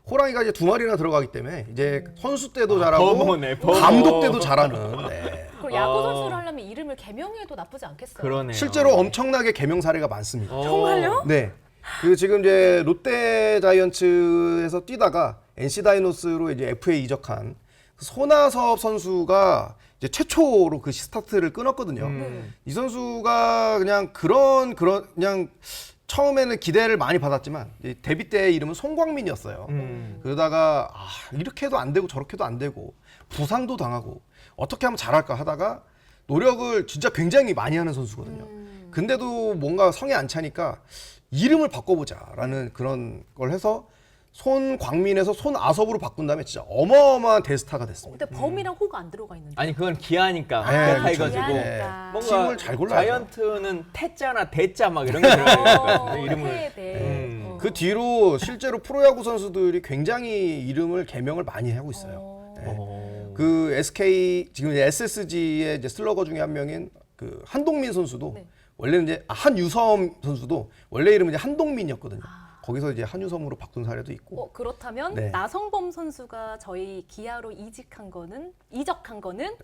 호랑이가 이제 2마리나 들어가기 때문에 이제 선수 때도 잘하고 범호네, 범호. 감독 때도 잘하는. 네. 그리고 야구 선수를 하려면 이름을 개명해도 나쁘지 않겠어요. 그러네요. 실제로 엄청나게 개명 사례가 많습니다. 정말요? 네. 그 지금 이제 롯데 자이언츠에서 뛰다가 NC 다이노스로 이제 FA 이적한 손아섭 선수가 이제 최초로 그 스타트를 끊었거든요. 이 선수가 그냥 그냥 처음에는 기대를 많이 받았지만 이제 데뷔 때 이름은 송광민이었어요. 그러다가 이렇게 해도 안 되고 저렇게 해도 안 되고 부상도 당하고 어떻게 하면 잘할까 하다가 노력을 진짜 굉장히 많이 하는 선수거든요. 근데도 뭔가 성에 안 차니까 이름을 바꿔보자라는 그런 걸 해서 손광민에서 손아섭으로 바꾼 다음에 진짜 어마어마한 대스타가 됐습니다. 근데 범이랑 호가 안 들어가 있는데. 아니 그건 기아니까 네, 타이거즈고 기아니까. 뭔가 팀을 잘 골라야죠. 자이언트는 태자나 대자 막 이런 게 들어가 있는 것 같은데 이름을 네. 그 뒤로 실제로 프로야구 선수들이 굉장히 이름을 개명을 많이 하고 있어요. 네. 그 SK 지금 이제 SSG의 이제 슬러거 중에 한 명인 그 한동민 선수도 원래는 이제 한유섬 선수도 원래 이름은 이제 한동민이었거든요. 거기서 이제 한유섬으로 바꾼 사례도 있고. 그렇다면 네. 나성범 선수가 저희 기아로 이적한 거는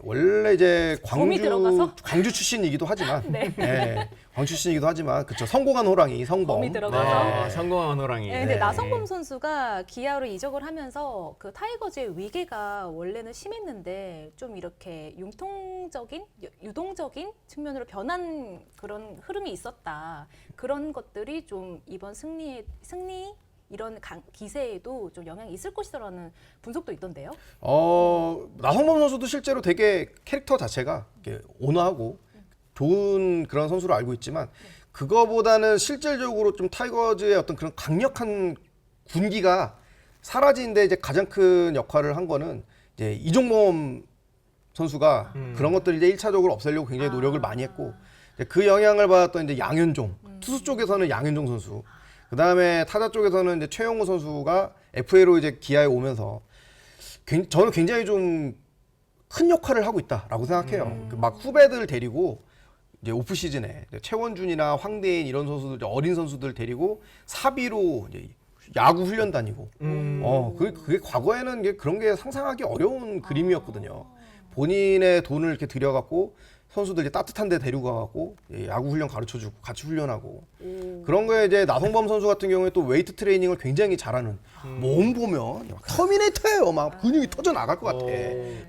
원래 이제 범이 들어가서? 광주 출신이기도 하지만 네. 네. 광주 출신이기도 하지만 그쵸 성공한 호랑이 성범. 범이 들어가서. 아, 성공한 호랑이. 네, 근데 네. 나성범 선수가 기아로 이적을 하면서 그 타이거즈의 위계가 원래는 심했는데 좀 이렇게 유동적인 측면으로 변한 그런 흐름이 있었다. 그런 것들이 좀 이번 승리 이런 기세에도 좀 영향이 있을 것이다라는 분석도 있던데요. 나성범 선수도 실제로 되게 캐릭터 자체가 이렇게 온화하고 좋은 그런 선수로 알고 있지만 그거보다는 실질적으로 좀 타이거즈의 어떤 그런 강력한 군기가 사라지는데 이제 가장 큰 역할을 한 거는 이제 이종범 선수가 그런 것들을 이제 1차적으로 없애려고 굉장히 노력을 많이 했고 이제 그 영향을 받았던 이제 양현종 투수 쪽에서는 양현종 선수 그 다음에 타자 쪽에서는 이제 최용우 선수가 FA로 이제 기아에 오면서 저는 굉장히 좀 큰 역할을 하고 있다라고 생각해요. 막 후배들 데리고 이제 오프 시즌에 최원준이나 황대인 이런 선수들 어린 선수들 데리고 사비로 이제 야구 훈련 다니고 그게 과거에는 이게 그런 게 상상하기 어려운 그림이었거든요. 본인의 돈을 이렇게 들여갖고 선수들 이제 따뜻한 데 데리고 가갖고 야구 훈련 가르쳐주고 같이 훈련하고 그런 거에 이제 나성범 선수 같은 경우에 또 웨이트 트레이닝을 굉장히 잘하는 몸 보면 막 터미네이터예요. 막 근육이 터져 나갈 것 같아.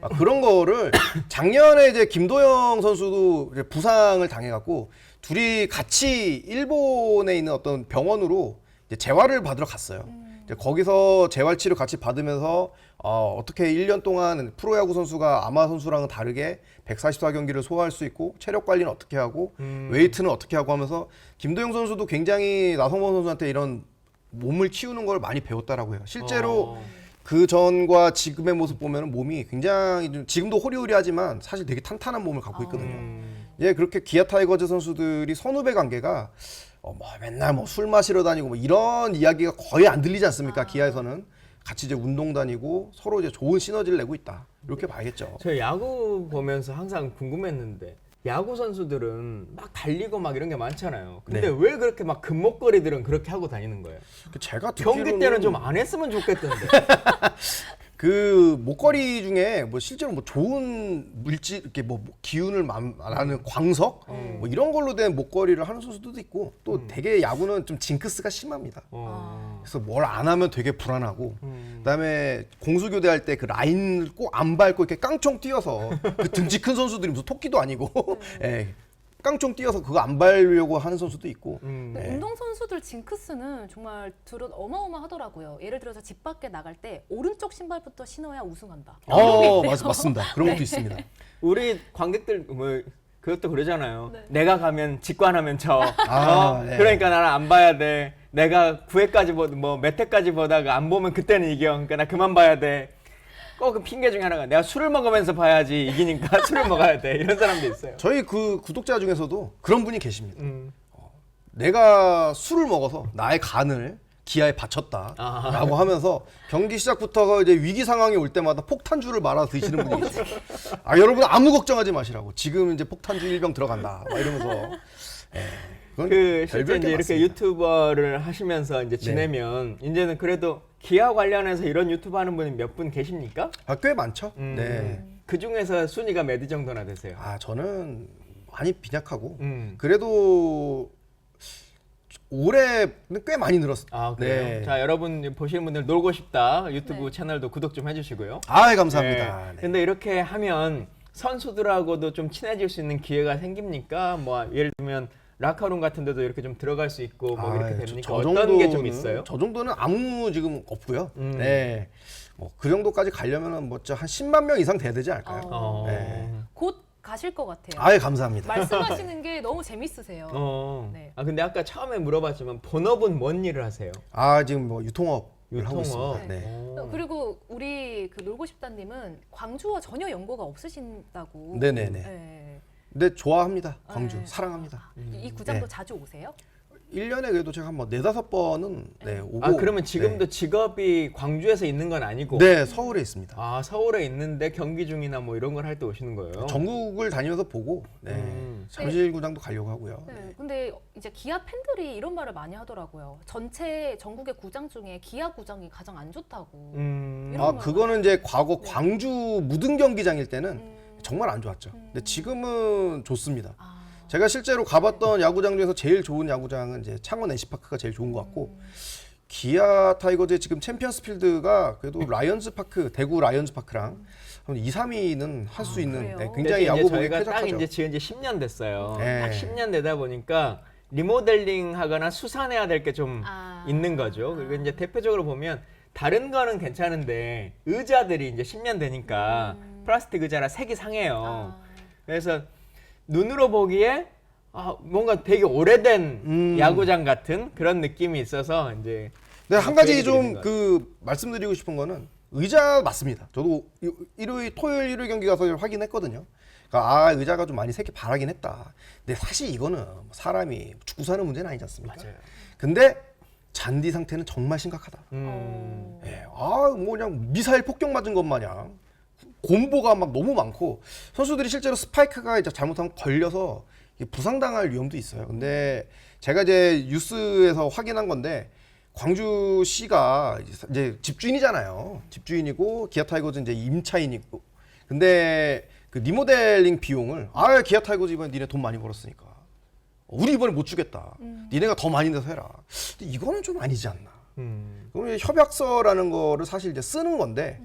막 그런 거를 작년에 이제 김도영 선수도 이제 부상을 당해갖고 둘이 같이 일본에 있는 어떤 병원으로 이제 재활을 받으러 갔어요. 이제 거기서 재활 치료 같이 받으면서 어떻게 1년 동안 프로야구 선수가 아마 선수랑은 다르게 144경기를 소화할 수 있고 체력 관리는 어떻게 하고 웨이트는 어떻게 하고 하면서 김도영 선수도 굉장히 나성범 선수한테 이런 몸을 키우는 걸 많이 배웠다라고 해요. 실제로 그 전과 지금의 모습 보면 몸이 굉장히 좀 지금도 호리호리하지만 사실 되게 탄탄한 몸을 갖고 있거든요. 예, 그렇게 기아 타이거즈 선수들이 선후배 관계가 뭐 맨날 뭐 술 마시러 다니고 뭐 이런 이야기가 거의 안 들리지 않습니까? 기아에서는 같이 이제 운동 다니고 서로 이제 좋은 시너지를 내고 있다. 이렇게 봐야겠죠. 저 야구 보면서 항상 궁금했는데 야구 선수들은 막 달리고 막 이런 게 많잖아요. 근데 네. 왜 그렇게 막 금목걸이들은 그렇게 하고 다니는 거예요? 제가 경기 때는 좀 안 했으면 좋겠던데. 그 목걸이 중에 뭐 실제로 뭐 좋은 물질 이렇게 뭐 기운을 말하는 광석 뭐 이런 걸로 된 목걸이를 하는 선수들도 있고 또 되게 야구는 좀 징크스가 심합니다. 그래서 뭘 안 하면 되게 불안하고 그다음에 공수 교대할 때 그 라인을 꼭 안 밟고 이렇게 깡총 뛰어서 그 등치 큰 선수들이 무슨 토끼도 아니고 예, 깡총 뛰어서 그거 안 밟으려고 하는 선수도 있고 근데 운동 선수들 징크스는 정말 들은 어마어마하더라고요. 예를 들어서 집 밖에 나갈 때 오른쪽 신발부터 신어야 우승한다. 맞습니다. 그런 것도 있습니다. 우리 관객들 뭐 그것도 그러잖아요. 내가 가면 직관하면 져. 네. 그러니까 나는 안 봐야 돼. 내가 9회까지 몇 회까지 보다가 안 보면 그때는 이겨. 그러니까 나 그만 봐야 돼. 꼭 그 핑계 중에 하나가 내가 술을 먹으면서 봐야지 이기니까 술을 먹어야 돼. 이런 사람도 있어요. 저희 그 구독자 중에서도 그런 분이 계십니다. 내가 술을 먹어서 나의 간을 기아에 바쳤다라고 하면서 경기 시작부터 이제 위기 상황이 올 때마다 폭탄주를 말아 드시는 분이 계세요. 여러분 아무 걱정하지 마시라고. 지금 이제 폭탄주 1병 들어간다. 막 이러면서. 그건 그 실제 별별 게 이제 이렇게 많습니다. 유튜버를 하시면서 이제 지내면 이제는 그래도 기아 관련해서 이런 유튜브 하는 분이 몇 분 계십니까? 꽤 많죠. 네. 그 중에서 순위가 몇 위 정도나 되세요? 저는 많이 빈약하고 음. 그래도 올해는 꽤 많이 늘었어요. 아 그래요? 네. 자 여러분 보시는 분들 놀고 싶다 유튜브 채널도 구독 좀 해주시고요. 감사합니다. 네. 네. 근데 이렇게 하면 선수들하고도 좀 친해질 수 있는 기회가 생깁니까? 뭐 예를 들면 라커룸 같은 데도 이렇게 좀 들어갈 수 있고 뭐 이렇게 됩니까? 어떤 게 좀 있어요? 저 정도는 아무 지금 없고요. 네. 그 정도까지 가려면은 한 10만 명 이상 돼야 되지 않을까요? 네. 곧 가실 것 같아요. 감사합니다. 말씀하시는 게 너무 재밌으세요. 네. 근데 아까 처음에 물어봤지만 본업은 뭔 일을 하세요? 지금 유통업을 하고 유통업. 있습니다. 네. 그리고 우리 그 놀고 싶다님은 광주와 전혀 연고가 없으신다고. 네네네. 네. 근데 좋아합니다. 광주 네. 사랑합니다. 이 구장도 네. 자주 오세요? 1년에 그래도 제가 한 4-5번은 오고. 그러면 지금도 직업이 광주에서 있는 건 아니고? 네, 서울에 있습니다. 서울에 있는데 경기 중이나 뭐 이런 걸 할 때 오시는 거예요? 전국을 다니면서 보고 잠실구장도 가려고 하고요. 네. 근데 이제 기아 팬들이 이런 말을 많이 하더라고요. 전체 전국의 구장 중에 기아 구장이 가장 안 좋다고. 이런 말 그거는 이제 과거 광주 무등 경기장일 때는 정말 안 좋았죠. 근데 지금은 좋습니다. 제가 실제로 가봤던 야구장 중에서 제일 좋은 야구장은 이제 창원 NC파크가 제일 좋은 것 같고 기아 타이거즈의 지금 챔피언스 필드가 그래도 라이언즈 파크, 대구 라이언즈 파크랑 한 2, 3위는 할 수 있는 그래요? 네, 굉장히 근데 야구 이제 보기 저희가 딱 쾌적하죠. 이제 지은 지 10년 됐어요. 네. 딱 10년 되다 보니까 리모델링하거나 수산해야 될 게 좀 아. 있는 거죠. 그리고 이제 대표적으로 보면 다른 거는 괜찮은데 의자들이 이제 10년 되니까 플라스틱 의자라 색이 상해요. 그래서 눈으로 보기에 뭔가 되게 오래된 야구장 같은 그런 느낌이 있어서 이제 네, 한 그 가지 얘기 드리는 좀 그 말씀드리고 싶은 거는 의자 맞습니다. 저도 토요일 일요일 경기 가서 확인했거든요. 그러니까 의자가 좀 많이 색이 바라긴 했다. 근데 사실 이거는 사람이 죽고 사는 문제는 아니지 않습니까? 맞아요. 근데 잔디 상태는 정말 심각하다. 어. 예, 뭐 그냥 미사일 폭격 맞은 것 마냥 곰보가 막 너무 많고 선수들이 실제로 스파이크가 이제 잘못하면 걸려서 이게 부상당할 위험도 있어요. 근데 제가 이제 뉴스에서 확인한 건데 광주시가 이제 집주인이잖아요. 집주인이고 기아 타이거즈 이제 임차인이고. 근데 그 리모델링 비용을 기아 타이거즈 이번에 니네 돈 많이 벌었으니까 우리 이번에 못 주겠다. 니네가 더 많이 내서 해라. 근데 이거는 좀 아니지 않나. 그럼 협약서라는 거를 사실 이제 쓰는 건데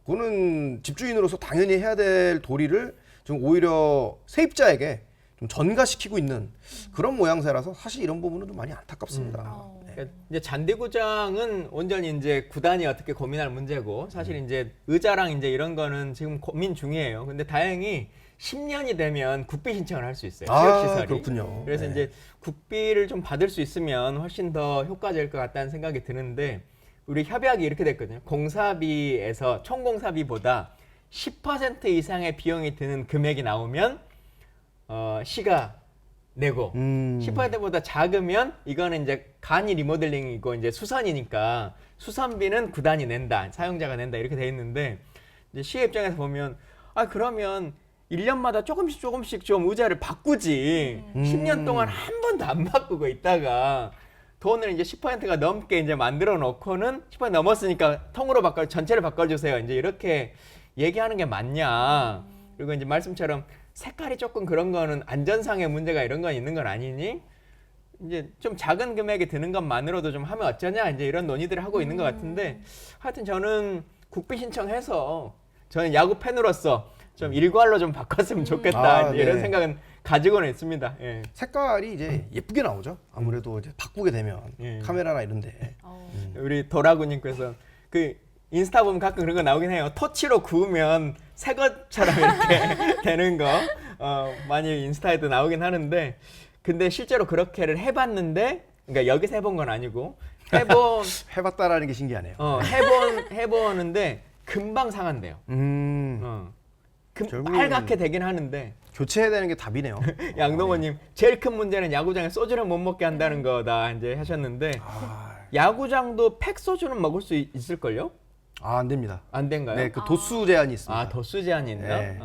그거는 집주인으로서 당연히 해야 될 도리를 좀 오히려 세입자에게 좀 전가시키고 있는 그런 모양새라서 사실 이런 부분은 좀 많이 안타깝습니다. 네. 그러니까 이제 잔디구장은 온전히 이제 구단이 어떻게 고민할 문제고 사실 이제 의자랑 이제 이런 거는 지금 고민 중이에요. 근데 다행히 10년이 되면 국비 신청을 할 수 있어요. 지역시설이. 그렇군요. 그래서 네. 이제 국비를 좀 받을 수 있으면 훨씬 더 효과적일 것 같다는 생각이 드는데 우리 협약이 이렇게 됐거든요. 공사비에서 총 공사비보다 10% 이상의 비용이 드는 금액이 나오면 시가 내고 10%보다 작으면 이거는 이제 간이 리모델링이고 이제 수선이니까 수선비는 구단이 낸다, 사용자가 낸다 이렇게 돼 있는데 이제 시의 입장에서 보면 그러면 1년마다 조금씩 좀 의자를 바꾸지 10년 동안 한 번도 안 바꾸고 있다가 돈을 이제 10%가 넘게 이제 만들어 놓고는 10% 넘었으니까 통으로 전체를 바꿔주세요. 이제 이렇게 얘기하는 게 맞냐? 그리고 이제 말씀처럼 색깔이 조금 그런 거는 안전상의 문제가 이런 건 있는 건 아니니? 이제 좀 작은 금액이 드는 것만으로도 좀 하면 어쩌냐? 이제 이런 논의들을 하고 있는 것 같은데 하여튼 저는 국비 신청해서 저는 야구 팬으로서 좀 일괄로 좀 바꿨으면 좋겠다. 이제 이런 네. 생각은 가지고는 있습니다. 예. 색깔이 이제 예쁘게 나오죠. 아무래도 이제 바꾸게 되면 예. 카메라나 이런데. 우리 도라구님께서 그 인스타 보면 가끔 그런 거 나오긴 해요. 토치로 구우면 새 것처럼 이렇게 되는 거 많이 인스타에도 나오긴 하는데 근데 실제로 그렇게를 해봤는데 그러니까 여기서 해본 건 아니고 해봤다라는 게 신기하네요. 해보는데 금방 상한대요. 결국은 빨갛게 되긴 하는데 교체해야 되는 게 답이네요. 양동호님 제일 큰 문제는 야구장에 소주를 못 먹게 한다는 거다 이제 하셨는데 야구장도 팩 소주는 먹을 수 있을걸요? 안 됩니다. 안 된가요? 네, 그 도수 제한이 있습니다. 도수 제한이 있나? 네.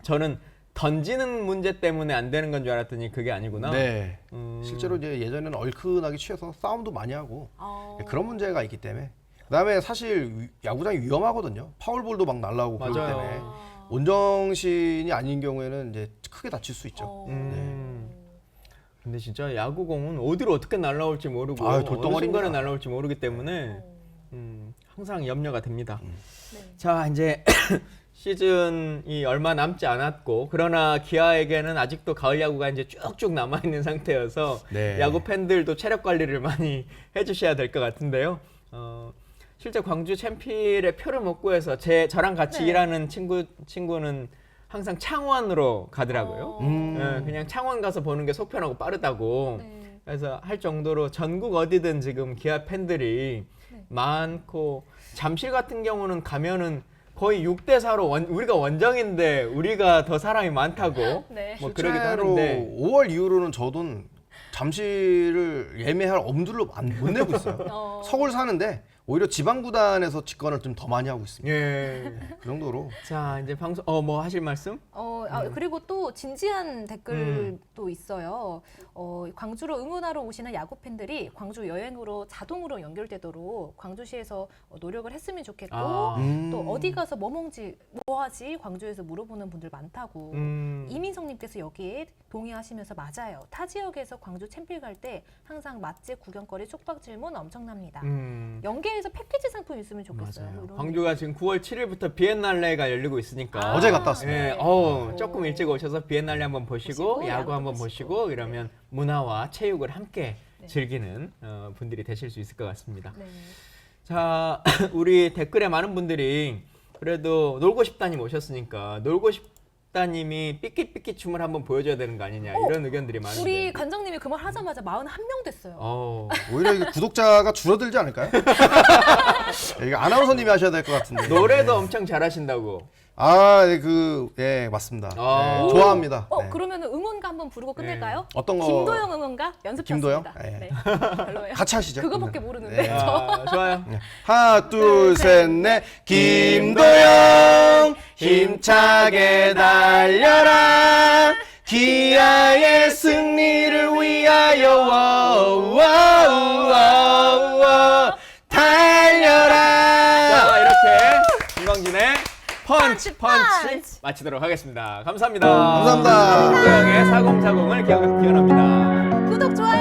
저는 던지는 문제 때문에 안 되는 건 줄 알았더니 그게 아니구나. 네. 실제로 이제 예전에는 얼큰하게 취해서 싸움도 많이 하고 그런 문제가 있기 때문에. 그다음에 사실 야구장이 위험하거든요. 파울볼도 막 날라오고 그렇기 맞아요. 때문에 온정신이 아닌 경우에는 이제 크게 다칠 수 있죠. 근데 진짜 야구공은 어디로 어떻게 날라올지 모르고 아유, 어느 돌덩어리입니다. 순간에 날라올지 모르기 때문에 항상 염려가 됩니다. 네. 자 이제 시즌이 얼마 남지 않았고 그러나 기아에게는 아직도 가을 야구가 이제 쭉쭉 남아 있는 상태여서 네. 야구 팬들도 체력 관리를 많이 해주셔야 될 것 같은데요. 실제 광주 챔피언의 표를 못 구해서 저랑 같이 네. 일하는 친구는 항상 창원으로 가더라고요. 그냥 창원 가서 보는 게 속편하고 빠르다고. 네. 그래서 할 정도로 전국 어디든 지금 기아 팬들이 많고 잠실 같은 경우는 가면은 거의 6대4로 우리가 원정인데 우리가 더 사람이 많다고 네. 뭐 그러기도 실제로 하는데 5월 이후로는 저도 잠실을 예매할 엄두를 못 내고 있어요. 서울 사는데 오히려 지방 구단에서 직관을 좀 더 많이 하고 있습니다. 예. 그 정도로. 자, 이제 방송 뭐 하실 말씀? 그리고 또 진지한 댓글도 있어요. 광주로 응원하러 오시는 야구 팬들이 광주 여행으로 자동으로 연결되도록 광주시에서 노력을 했으면 좋겠고 또 어디 가서 뭐 먹지 뭐 하지 광주에서 물어보는 분들 많다고. 이민성님께서 여기에 동의하시면서 맞아요. 타 지역에서 광주 챔피언 갈 때 항상 맛집 구경거리 촉박 질문 엄청납니다. 연계해서 패키지 상품 있으면 좋겠어요. 맞아요. 뭐 이런 광주가 지금 9월 7일부터 비엔날레가 열리고 있으니까 어제 갔다 왔습니다. 예, 조금 일찍 오셔서 비엔날레 한번 보시고 야구 한번 보시고 이러면 문화와 체육을 함께 즐기는 분들이 되실 수 있을 것 같습니다. 네. 자, 우리 댓글에 많은 분들이 그래도 놀고 싶다님 오셨으니까 놀고 싶다님이 삐끼삐끼 춤을 한번 보여줘야 되는 거 아니냐 이런 의견들이 많은데. 우리 관장님이 그 말 하자마자 41명 됐어요. 오히려 이게 구독자가 줄어들지 않을까요? 이거 아나운서님이 하셔야 될 것 같은데. 노래도 엄청 잘하신다고. 예, 맞습니다. 아. 네, 좋아합니다. 네. 그러면 응원가 한번 부르고 끝낼까요? 어떤 거? 김도영 응원가 김도영? 연습했습니다. 네. 네. 별로예요. 같이 하시죠. 그거밖에 그러면. 모르는데. 네. 좋아요. 하나, 둘, 셋, 넷. 김도영 힘차게 달려라. 기아의 승리를 위하여 달려라. 자, 이렇게 김광진의 펀치 펀치. 마치도록 하겠습니다. 감사합니다. 감사합니다. 김도영의 4040을 기원합니다. 구독, 좋아요.